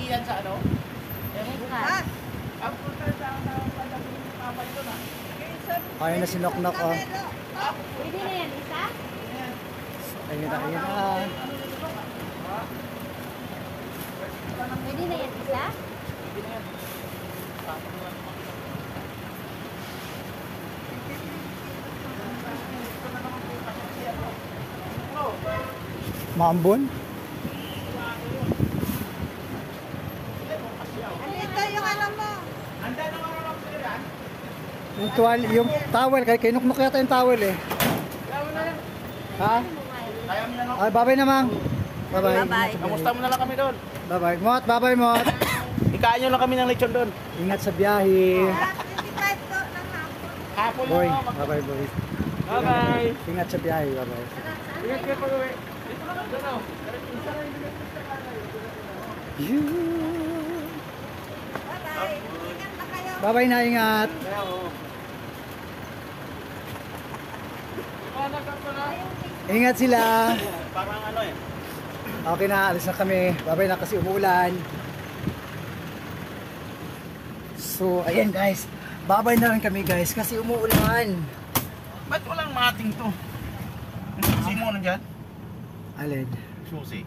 yan sa ano? Bukas. Ang punta sa kapay ko na. Ayun na si Noknok, oh. Pwede na yan, isa? Ayun na, ayun na. Pwede na yan, isa? Maambon? Ano ito yung alam mo? Anda na marunong sila yan. Yung tuwal, yung towel, kay Noknok yata yung towel eh. Kaya mo na yan. Ha? Kaya mo na lang. Ay, babay namang. Babay. Bye-bye. Kamusta mo na lang kami doon. Babay. Mot, babay Mot. Ikain nyo lang kami ng lechon doon. Ingat sa biyahe. 25 po ng hapon. Hapon Boy, lang. babay boy. Bye-bye. Ingat sa biyahe, babay. Ingat kayo pag-uwi. Dito lang. Doon ako. Bye-bye. Ingat na kayo. Babay na, ingat. Kaya oo. Iwanan ka pa na. Ingat sila. Parang ano eh. Okay na, alis na kami. Babay na kasi umuulan. So, ayan guys. Babay na rin kami guys kasi umuulan. Ba't walang mating to? Yung susi mo nandyan? Alin? Susi.